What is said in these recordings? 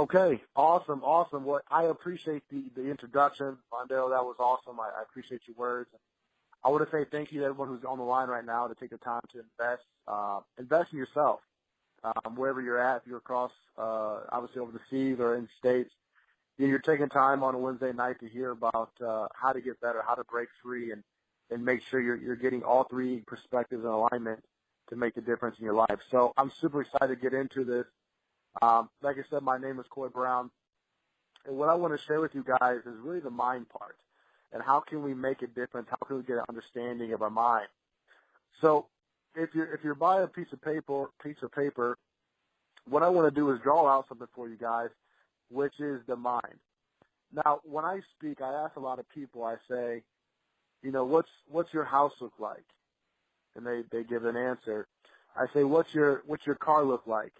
Okay, awesome, awesome. Well, I appreciate the introduction, Mondale. That was awesome. I appreciate your words. I want to say thank you to everyone who's on the line right now to take the time to invest in yourself, wherever you're at. If you're across, obviously over the seas or in the States, you're taking time on a Wednesday night to hear about how to get better, how to break free, and make sure you're getting all three perspectives in alignment to make the difference in your life. So I'm super excited to get into this. Like I said, my name is Coy Brown, and what I want to share with you guys is really the mind part, and how can we make a difference? How can we get an understanding of our mind? So, if you're buying a piece of paper, what I want to do is draw out something for you guys, which is the mind. Now, when I speak, I ask a lot of people. I say, what's your house look like? And they give an answer. I say, what's your car look like?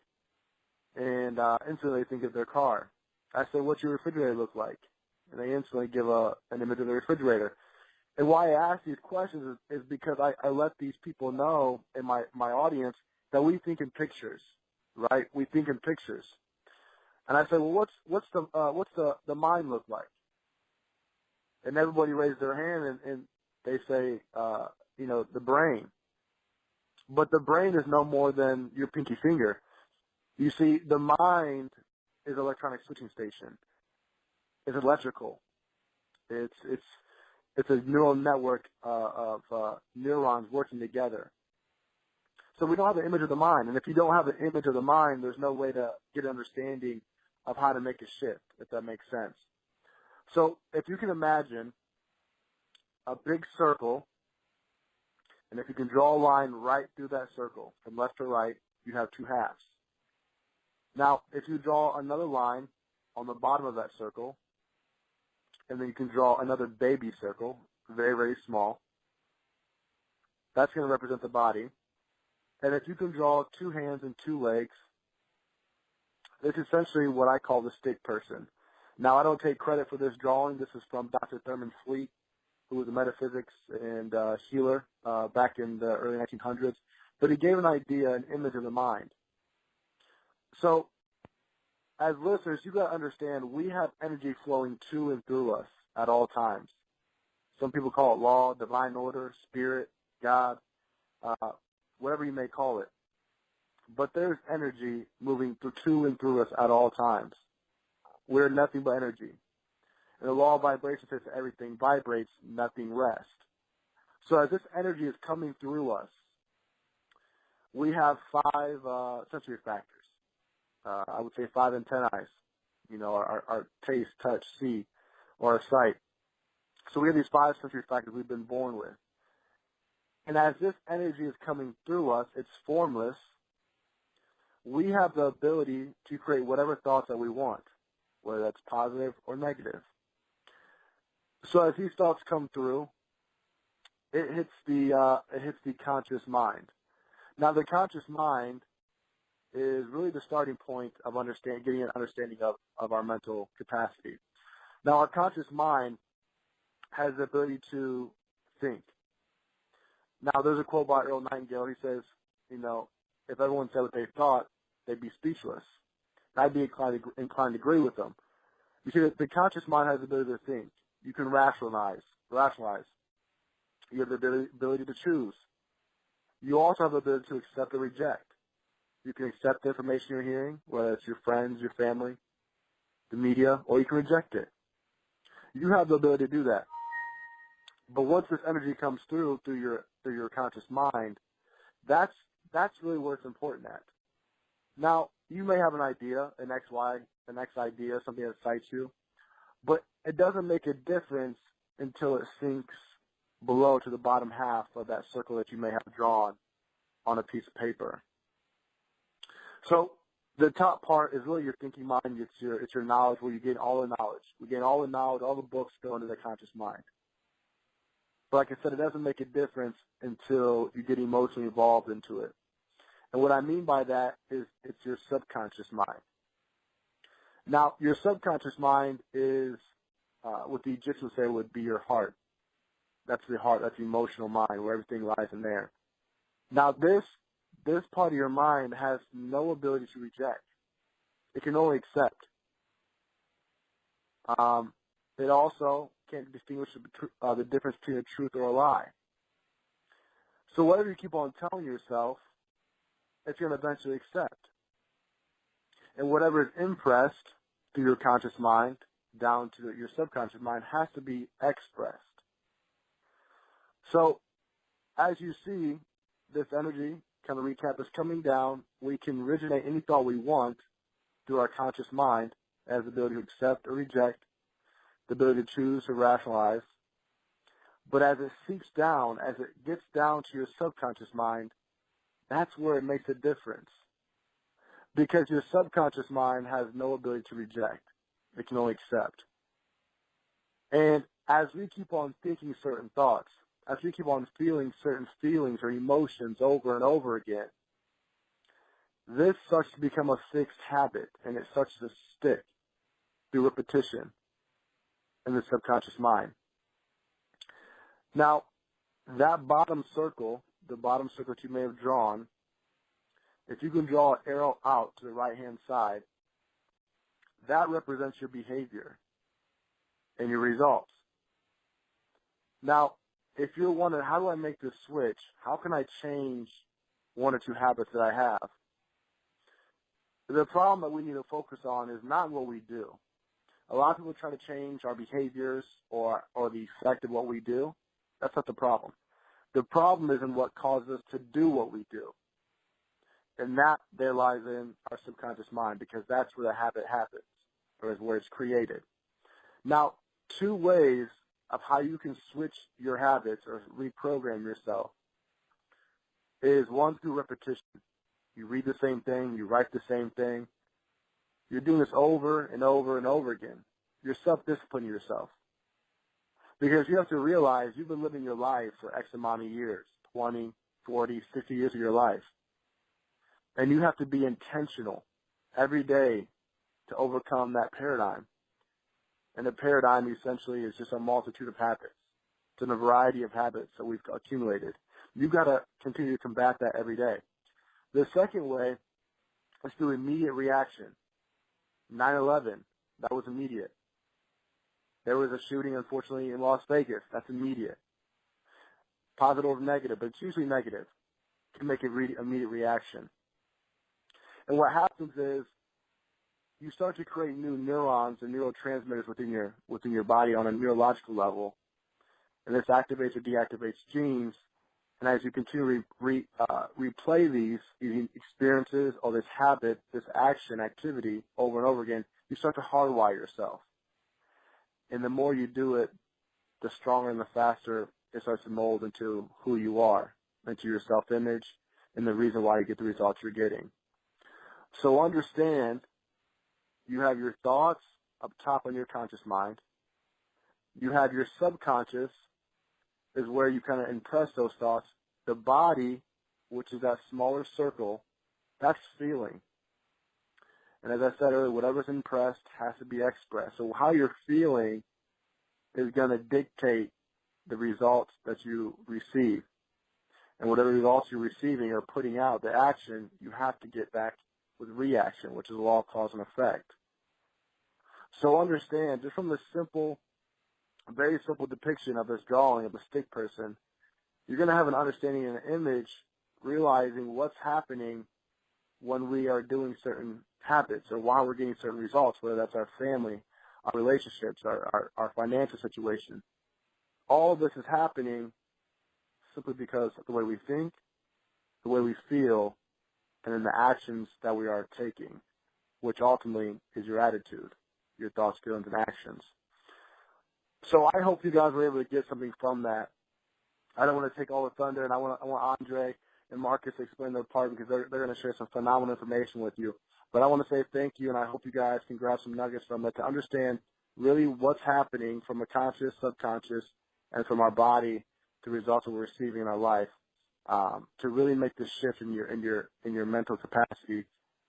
And instantly they think of their car. I say, what's your refrigerator look like? And they instantly give an image of the refrigerator. And why I ask these questions is because I let these people know in my audience that we think in pictures, right? We think in pictures. And I say, well, what's the mind look like? And everybody raises their hand and they say, the brain. But the brain is no more than your pinky finger. You see, the mind is an electronic switching station. It's electrical. It's a neural network of neurons working together. So we don't have an image of the mind. And if you don't have an image of the mind, there's no way to get an understanding of how to make a shift, if that makes sense. So if you can imagine a big circle, and if you can draw a line right through that circle, from left to right, you have two halves. Now, if you draw another line on the bottom of that circle, and then you can draw another baby circle, very, very small, that's going to represent the body. And if you can draw two hands and two legs, it's essentially what I call the stick person. Now, I don't take credit for this drawing. This is from Dr. Thurman Fleet, who was a metaphysics and healer back in the early 1900s. But he gave an idea, an image of the mind. So, as listeners, you've got to understand we have energy flowing to and through us at all times. Some people call it law, divine order, spirit, God, whatever you may call it. But there's energy moving to and through us at all times. We're nothing but energy. And the law of vibration says everything vibrates, nothing rests. So as this energy is coming through us, we have five sensory factors. I would say 5 antennae, our taste, touch, see, or our sight. So we have these 5 sensory factors we've been born with. And as this energy is coming through us, it's formless. We have the ability to create whatever thoughts that we want, whether that's positive or negative. So as these thoughts come through, it hits the conscious mind. Now the conscious mind is really the starting point of getting an understanding of our mental capacity. Now our conscious mind has the ability to think. Now there's a quote by Earl Nightingale. He says, if everyone said what they thought, they'd be speechless. And I'd be inclined to agree with them. You see, the conscious mind has the ability to think. You can rationalize. You have the ability to choose. You also have the ability to accept or reject. You can accept the information you're hearing, whether it's your friends, your family, the media, or you can reject it. You have the ability to do that. But once this energy comes through your conscious mind, that's really where it's important at. Now, you may have an idea, an X idea, something that excites you, but it doesn't make a difference until it sinks below to the bottom half of that circle that you may have drawn on a piece of paper. So the top part is really your thinking mind. It's your knowledge, where you gain all the knowledge. We gain all the knowledge, all the books go into the conscious mind. But like I said, it doesn't make a difference until you get emotionally involved into it. And what I mean by that is it's your subconscious mind. Now, your subconscious mind is what the Egyptians say would be your heart. That's the heart, that's the emotional mind, where everything lies in there. Now, this part of your mind has no ability to reject. It can only accept. It also can't distinguish the difference between a truth or a lie. So whatever you keep on telling yourself, it's going to eventually accept. And whatever is impressed through your conscious mind down to your subconscious mind has to be expressed. So as you see, this energy, kind of recap, is coming down. We can originate any thought we want through our conscious mind, as the ability to accept or reject, the ability to choose or rationalize. But as it seeps down, as it gets down to your subconscious mind, that's where it makes a difference. Because your subconscious mind has no ability to reject. It can only accept. And as we keep on thinking certain thoughts, as we keep on feeling certain feelings or emotions over and over again, this starts to become a fixed habit, and it starts to stick through repetition in the subconscious mind. Now, that bottom circle, the bottom circle that you may have drawn, if you can draw an arrow out to the right-hand side, that represents your behavior and your results. Now, if you're wondering, how do I make this switch? How can I change one or two habits that I have? The problem that we need to focus on is not what we do. A lot of people try to change our behaviors or the effect of what we do. That's not the problem. The problem is in what causes us to do what we do. And that there lies in our subconscious mind, because that's where the habit happens, or is where it's created. Now, two ways of how you can switch your habits or reprogram yourself is one, through repetition. You read the same thing, you write the same thing. You're doing this over and over and over again. You're self-disciplining yourself. Because you have to realize you've been living your life for X amount of years, 20, 40, 60 years of your life. And you have to be intentional every day to overcome that paradigm. And the paradigm essentially is just a multitude of habits. It's a variety of habits that we've accumulated. You've got to continue to combat that every day. The second way is through immediate reaction. 9/11, that was immediate. There was a shooting, unfortunately, in Las Vegas. That's immediate. Positive or negative, but it's usually negative. You can make an immediate reaction. And what happens is you start to create new neurons and neurotransmitters within your body on a neurological level, and this activates or deactivates genes. And as you continue to replay these experiences or this habit, this action, activity over and over again, you start to hardwire yourself. And the more you do it, the stronger and the faster it starts to mold into who you are, into your self-image, and the reason why you get the results you're getting. So understand, you have your thoughts up top on your conscious mind. You have your subconscious, is where you kind of impress those thoughts. The body, which is that smaller circle, that's feeling. And as I said earlier, whatever's impressed has to be expressed. So how you're feeling is going to dictate the results that you receive. And whatever results you're receiving or putting out, the action, you have to get back with reaction, which is the law of cause and effect. So understand, just from the very simple depiction of this drawing of a stick person, you're going to have an understanding and an image, realizing what's happening when we are doing certain habits or while we're getting certain results, whether that's our family, our relationships, our financial situation. All of this is happening simply because of the way we think, the way we feel, and then the actions that we are taking, which ultimately is your attitude, your thoughts, feelings, and actions. So I hope you guys were able to get something from that. I don't want to take all the thunder, and I want Andre and Marcus to explain their part, because they're going to share some phenomenal information with you. But I want to say thank you, and I hope you guys can grab some nuggets from it to understand really what's happening from a conscious, subconscious, and from our body, the results that we're receiving in our life, to really make this shift in your mental capacity,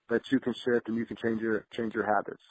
that you can shift and you can change your habits.